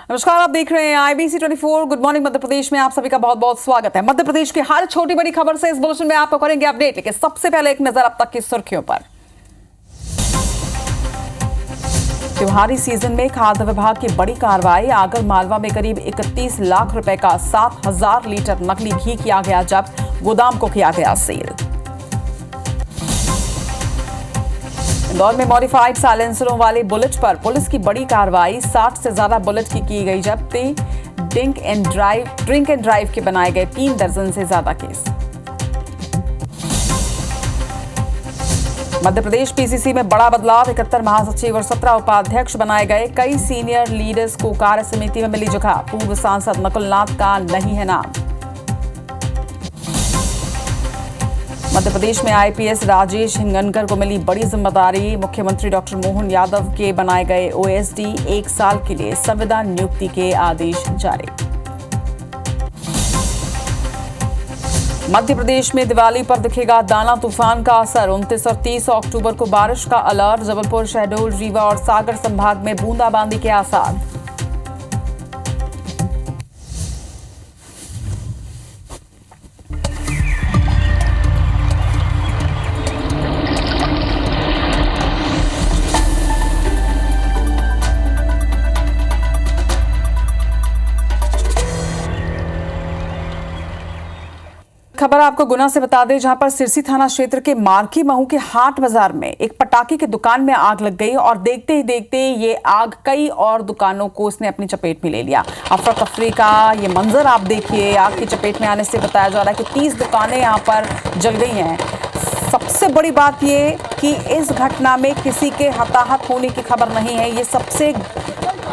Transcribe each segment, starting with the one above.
नमस्कार, आप देख रहे हैं IBC 24 good morning Madhya Pradesh में आप सभी का बहुत बहुत स्वागत है। मध्य प्रदेश की हर छोटी बड़ी खबर से इस बुलेटिन में आपको करेंगे अपडेट, लेकिन सबसे पहले एक नजर अब तक की सुर्खियों पर। त्योहारी सीजन में खाद्य विभाग की बड़ी कार्रवाई। आगर मालवा में करीब 31 लाख रुपए का 7,000 लीटर नकली घी किया गया जब्त, गोदाम को किया गया सील। इंदौर में मॉडिफाइड साइलेंसरों वाले बुलेट पर पुलिस की बड़ी कार्रवाई। 60 से ज्यादा बुलेट की गई जब्ती। ड्रिंक एंड ड्राइव के बनाए गए 3 दर्जन से ज्यादा केस। मध्य प्रदेश PCC में बड़ा बदलाव। 71 महासचिव और 17 उपाध्यक्ष बनाए गए। कई सीनियर लीडर्स को कार्य समिति में मिली जगह। पूर्व सांसद नकुलनाथ का नहीं है नाम। मध्य प्रदेश में IPS राजेश हिंगनकर को मिली बड़ी जिम्मेदारी। मुख्यमंत्री डॉक्टर मोहन यादव के बनाए गए OSD 1 साल के लिए संविदा नियुक्ति के आदेश जारी। मध्य प्रदेश में दिवाली पर दिखेगा दाना तूफान का असर। 29 और 30 अक्टूबर को बारिश का अलर्ट। जबलपुर, शहडोल, रीवा और सागर संभाग में बूंदाबांदी के आसार। खबर आपको गुना से बता दें, जहां पर सिरसी थाना क्षेत्र के मार्की महू के हाट बाजार में एक पटाखे की दुकान में आग लग गई और देखते ही देखते ये आग कई और दुकानों को इसने अपनी चपेट में ले लिया। अफरा तफरी का ये मंजर आप देखिए। आग की चपेट में आने से बताया जा रहा है कि 30 दुकानें यहां पर जल गई हैं। सबसे बड़ी बात ये कि इस घटना में किसी के हताहत होने की खबर नहीं है। ये सबसे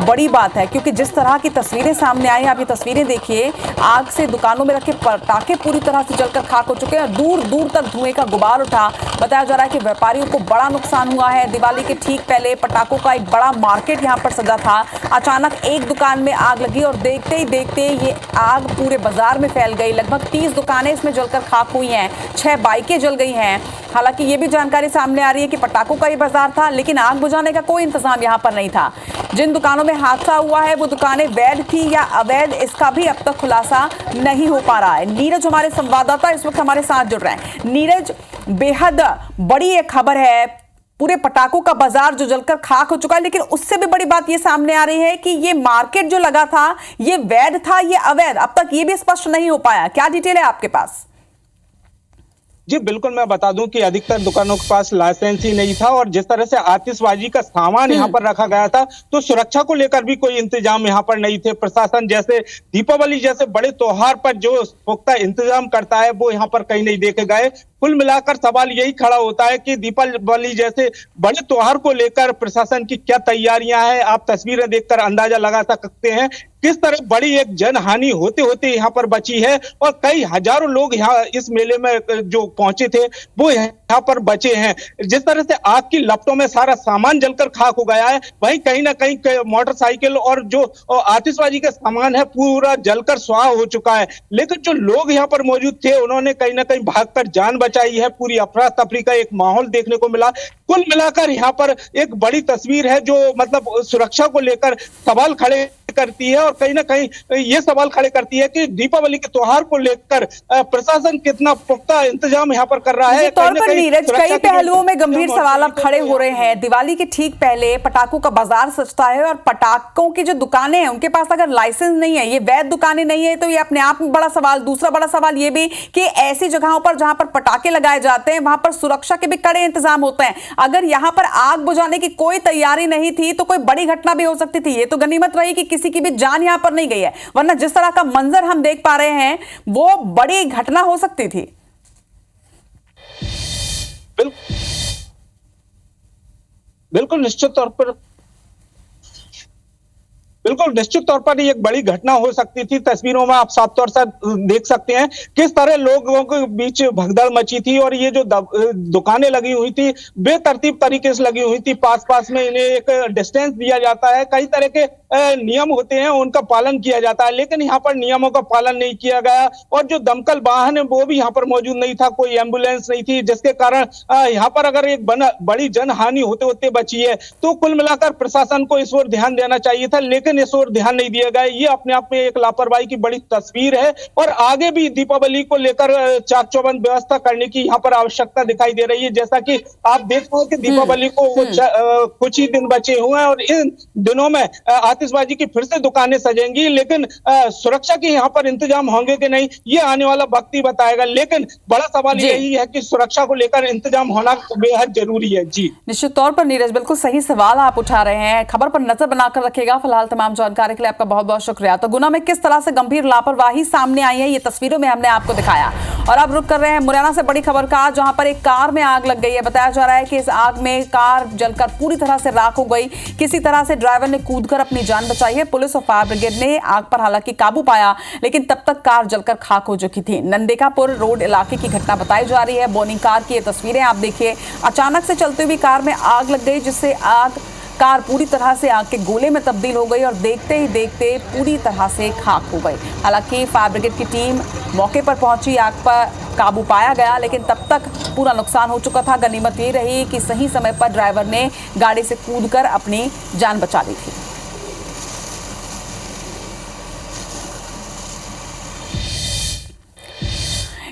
बड़ी बात है, क्योंकि जिस तरह की तस्वीरें सामने आई हैं, आप ये तस्वीरें देखिए। आग से दुकानों में रखे पटाखे पूरी तरह से जलकर खाक हो चुके हैं और दूर दूर तक धुएं का गुबार उठा। बताया जा रहा है कि व्यापारियों को बड़ा नुकसान हुआ है। दिवाली के ठीक पहले पटाखों का एक बड़ा मार्केट यहां पर सजा था। अचानक एक दुकान में आग लगी और देखते ही देखते ये आग पूरे बाजार में फैल गई। लगभग 30 दुकानें इसमें जलकर खाक हुई हैं। 6 बाइकें जल गई हैं। हालांकि ये भी जानकारी सामने आ रही है कि पटाखों का ये बाजार था, लेकिन आग बुझाने का कोई इंतजाम यहां पर नहीं था। जिन दुकानों में हादसा हुआ है वो दुकानें वैध थी या अवैध, इसका भी अब तक खुलासा नहीं हो पा रहा है। नीरज हमारे संवाददाता इस वक्त हमारे साथ जुड़ रहे हैं। नीरज, बेहद बड़ी एक खबर है। पूरे पटाखों का बाजार जो जलकर खाक हो चुका है, लेकिन उससे भी बड़ी बात ये सामने आ रही है कि ये मार्केट जो लगा था ये वैध था, ये अवैध, अब तक ये भी स्पष्ट नहीं हो पाया। क्या डिटेल है आपके पास? जी बिल्कुल, मैं बता दूं कि अधिकतर दुकानों के पास लाइसेंस ही नहीं था और जिस तरह से आतिशबाजी का सामान यहाँ पर रखा गया था तो सुरक्षा को लेकर भी कोई इंतजाम यहाँ पर नहीं थे। प्रशासन जैसे दीपावली जैसे बड़े त्योहार पर जो पुख्ता इंतजाम करता है वो यहाँ पर कहीं नहीं देखे गए। कुल मिलाकर सवाल यही खड़ा होता है कि दीपावली जैसे बड़े त्योहार को लेकर प्रशासन की क्या तैयारियां हैं। आप तस्वीरें देखकर अंदाजा लगा सकते हैं किस तरह बड़ी एक जनहानि होते होते यहाँ पर बची है और कई हजारों लोग यहाँ इस मेले में जो पहुंचे थे वो यहाँ पर बचे हैं। जिस तरह से आग की लपटों में सारा सामान जलकर खाक हो गया है, वहीं कहीं ना कहीं मोटरसाइकिल और जो आतिशबाजी का सामान है पूरा जलकर स्वाह हो चुका है। लेकिन जो लोग यहाँ पर मौजूद थे उन्होंने कहीं ना कहीं भागकर जान बचाई है। पूरी अफरा तफरी का एक माहौल देखने को मिला। कुल मिलाकर यहाँ पर एक बड़ी तस्वीर है जो मतलब सुरक्षा को लेकर सवाल खड़े करती है और कहीं ना कहीं ये सवाल खड़े करती है कि दीपावली के त्योहार को लेकर प्रशासन कितना पुख्ता इंतजाम यहाँ पर कर रहा है। तौर पर नीरज, कई पहलुओं में गंभीर सवाल अब खड़े हो रहे हैं। दिवाली के ठीक पहले पटाखों का बाजार सजता है और पटाखों की जो दुकानें हैं उनके पास अगर लाइसेंस नहीं है, ये वैध दुकानें नहीं है, तो ये अपने आप में बड़ा सवाल। दूसरा बड़ा सवाल ये भी कि ऐसी जगहों पर जहां पर पटाखे लगाए जाते हैं वहां पर सुरक्षा के भी कड़े इंतजाम होते हैं। अगर यहां पर आग बुझाने की कोई तैयारी नहीं थी तो कोई बड़ी घटना भी हो सकती थी। ये तो गनीमत रही कि किसी की भी जान यहां पर नहीं गई है, वरना जिस तरह का मंजर हम देख पा रहे हैं वो बड़ी घटना हो सकती थी। बिल्कुल निश्चित तौर पर ये एक बड़ी घटना हो सकती थी। तस्वीरों में आप साफ तौर से देख सकते हैं किस तरह लोगों के बीच भगदड़ मची थी और ये जो दुकानें लगी हुई थी बेतरतीब तरीके से लगी हुई थी। पास में इन्हें एक डिस्टेंस दिया जाता है, कई तरह के नियम होते हैं उनका पालन किया जाता है, लेकिन यहाँ पर नियमों का पालन नहीं किया गया और जो दमकल वाहन है वो भी यहाँ पर मौजूद नहीं था, कोई एम्बुलेंस नहीं थी, जिसके कारण यहाँ पर अगर एक बड़ी जनहानि होते होते बची है। तो कुल मिलाकर प्रशासन को इस ओर ध्यान देना चाहिए था, लेकिन लेकिन इस ओर ध्यान नहीं दिया गया। ये अपने आप में एक लापरवाही की बड़ी तस्वीर है और आगे भी दीपावली को लेकर चाक चौबंद व्यवस्था करने की यहाँ पर आवश्यकता दिखाई दे रही है। जैसा कि आप देख रहे हैं कि दीपावली को कुछ ही दिन बचे हुए हैं और इन दिनों में आतिशबाजी की फिर से दुकानें सजेंगी, लेकिन सुरक्षा के यहाँ पर इंतजाम होंगे कि नहीं, ये आने वाला वक्त ही बताएगा। लेकिन बड़ा सवाल यही है कि सुरक्षा को लेकर इंतजाम होना बेहद जरूरी है। जी निश्चित तौर पर नीरज, बिल्कुल सही सवाल आप उठा रहे हैं। खबर पर नजर बनाकर रखिएगा। फिलहाल तमाम जानकारी के लिए आपका बहुत बहुत शुक्रिया। तो गुना में किस तरह से गंभीर लापरवाही सामने आई है, ये तस्वीरों में हमने आपको दिखाया। और अब रुक कर रहे हैं मुरैना से बड़ी खबर का, जहां पर एक कार में आग लग गई है। बताया जा रहा है कि इस आग में कार जलकर पूरी तरह से राख हो गई। किसी तरह से ड्राइवर ने कूदकर अपनी जान बचाई है। पुलिस और फायर ब्रिगेड ने आग पर हालांकि काबू पाया, लेकिन तब तक कार जलकर खाक हो चुकी थी। नंदेकापुर रोड इलाके की घटना बताई जा रही है। बोनी कार की ये तस्वीरें आप देखिए। अचानक से चलती हुई कार में आग लग गई, जिससे कार पूरी तरह से आग के गोले में तब्दील हो गई और देखते ही देखते पूरी तरह से खाक हो गई। हालांकि फायर ब्रिगेड की टीम मौके पर पहुंची, आग पर काबू पाया गया, लेकिन तब तक पूरा नुकसान हो चुका था। गनीमत ये रही कि सही समय पर ड्राइवर ने गाड़ी से कूदकर अपनी जान बचा ली थी।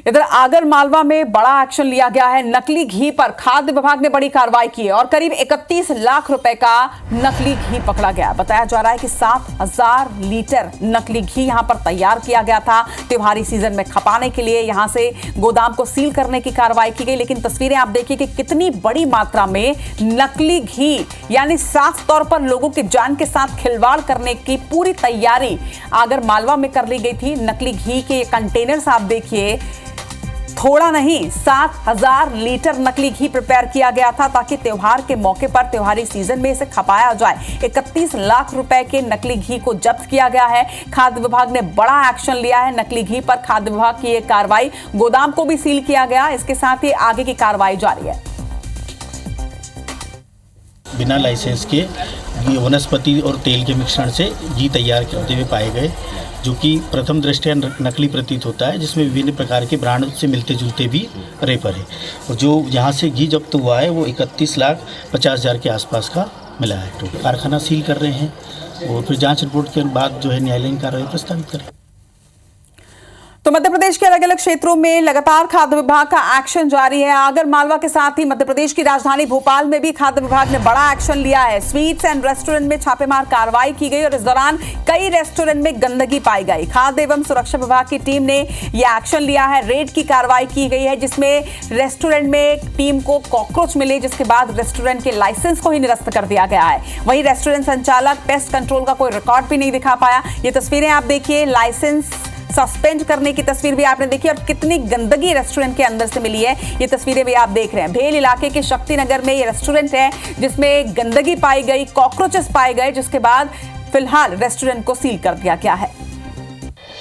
इधर आगर मालवा में बड़ा एक्शन लिया गया है। नकली घी पर खाद्य विभाग ने बड़ी कार्रवाई की है और करीब 31 लाख रुपए का नकली घी पकड़ा गया। बताया जा रहा है कि 7,000 लीटर नकली घी यहां पर तैयार किया गया था त्योहारी सीजन में खपाने के लिए। यहां से गोदाम को सील करने की कार्रवाई की गई, लेकिन तस्वीरें आप देखिए कि कितनी बड़ी मात्रा में नकली घी, यानी साफ तौर पर लोगों की जान के साथ खिलवाड़ करने की पूरी तैयारी आगर मालवा में कर ली गई थी। नकली घी के कंटेनर्स आप देखिए, थोड़ा नहीं 7,000 लीटर नकली घी प्रिपेयर किया गया था ताकि त्योहार के मौके पर त्योहारी सीजन में इसे खपाया जाए। 31 लाख रुपए के नकली घी को जब्त किया गया है। खाद्य विभाग ने बड़ा एक्शन लिया है नकली घी पर। खाद्य विभाग की यह कार्रवाई, गोदाम को भी सील किया गया। इसके साथ ही आगे की कार्रवाई जारी है। बिना लाइसेंस के वनस्पति और तेल के मिश्रण से घी तैयार करते हुए पाए गए, जो कि प्रथम दृष्टया नकली प्रतीत होता है, जिसमें विभिन्न प्रकार के ब्रांड से मिलते जुलते भी रेपर है। और जो यहाँ से घी जब्त हुआ है वो 31,50,000 के आसपास का मिला है। तो कारखाना सील कर रहे हैं और फिर जांच रिपोर्ट के बाद जो है न्यायालयीन कार्रवाई प्रस्तावित करें। तो मध्य प्रदेश के अलग अलग क्षेत्रों में लगातार खाद्य विभाग का एक्शन जारी है। आगर मालवा के साथ ही मध्य प्रदेश की राजधानी भोपाल में भी खाद्य विभाग ने बड़ा एक्शन लिया है। स्वीट्स एंड रेस्टोरेंट में छापेमार कार्रवाई की गई और इस दौरान कई रेस्टोरेंट में गंदगी पाई गई। खाद्य एवं सुरक्षा विभाग की टीम ने यह एक्शन लिया है। रेड की कार्रवाई की गई है, जिसमें रेस्टोरेंट में एक टीम को कॉकरोच मिले, जिसके बाद रेस्टोरेंट के लाइसेंस को ही निरस्त कर दिया गया है। वहीं रेस्टोरेंट संचालक पेस्ट कंट्रोल का कोई रिकॉर्ड भी नहीं दिखा पाया। ये तस्वीरें आप देखिए, लाइसेंस सस्पेंड करने की तस्वीर भी आपने देखी और कितनी गंदगी रेस्टोरेंट के अंदर से मिली है, ये तस्वीरें भी आप देख रहे हैं। भेल इलाके के शक्ति नगर में ये रेस्टोरेंट है, जिसमें गंदगी पाई गई, कॉकरोचेस पाए गए, जिसके बाद फिलहाल रेस्टोरेंट को सील कर दिया गया है।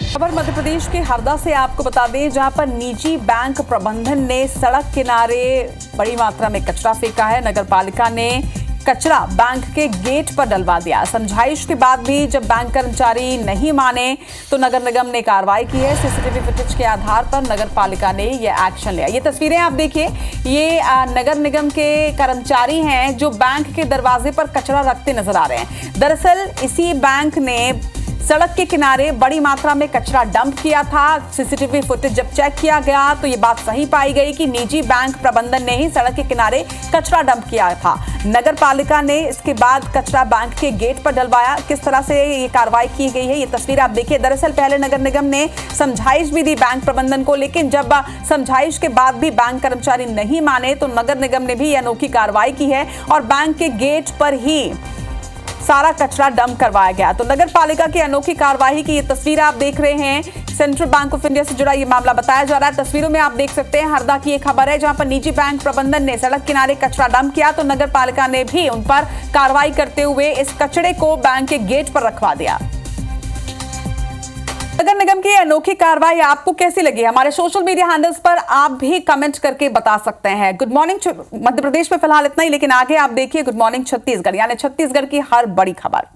खबर मध्य प्रदेश के हरदा से आपको बता दें, जहां पर निजी बैंक प्रबंधन ने सड़क किनारे बड़ी मात्रा में कचरा फेंका है। नगर पालिका ने कचरा बैंक के गेट पर डलवा दिया। समझाइश के बाद भी जब बैंक कर्मचारी नहीं माने तो नगर निगम ने कार्रवाई की है। सीसीटीवी फुटेज के आधार पर नगर पालिका ने यह एक्शन लिया। ये तस्वीरें आप देखिए, ये नगर निगम के कर्मचारी हैं जो बैंक के दरवाजे पर कचरा रखते नजर आ रहे हैं। दरअसल इसी बैंक ने सड़क के किनारे बड़ी मात्रा में कचरा डंप किया था। सीसीटीवी फुटेज जब चेक किया गया तो ये बात सही पाई गई कि निजी बैंक प्रबंधन ने ही सड़क के किनारे कचरा डंप किया था। नगर पालिका ने इसके बाद कचरा बैंक के गेट पर डलवाया। किस तरह से ये कार्रवाई की गई है, ये तस्वीर आप देखिए। दरअसल पहले नगर निगम ने समझाइश भी दी बैंक प्रबंधन को, लेकिन जब समझाइश के बाद भी बैंक कर्मचारी नहीं माने तो नगर निगम ने भी अनोखी कार्रवाई की है और बैंक के गेट पर ही सारा कचरा डंप करवाया गया। तो नगर पालिका की अनोखी कार्रवाई की ये तस्वीर आप देख रहे हैं। सेंट्रल बैंक ऑफ इंडिया से जुड़ा ये मामला बताया जा रहा है। तस्वीरों में आप देख सकते हैं हरदा की ये खबर है, जहां पर निजी बैंक प्रबंधन ने सड़क किनारे कचरा डंप किया तो नगर पालिका ने भी उन पर कार्रवाई करते हुए इस कचरे को बैंक के गेट पर रखवा दिया। नगर निगम की अनोखी कार्रवाई आपको कैसी लगी? हमारे सोशल मीडिया हैंडल्स पर आप भी कमेंट करके बता सकते हैं। गुड मॉर्निंग मध्य प्रदेश में फिलहाल इतना ही, लेकिन आगे आप देखिए गुड मॉर्निंग छत्तीसगढ़, यानी छत्तीसगढ़ की हर बड़ी खबर।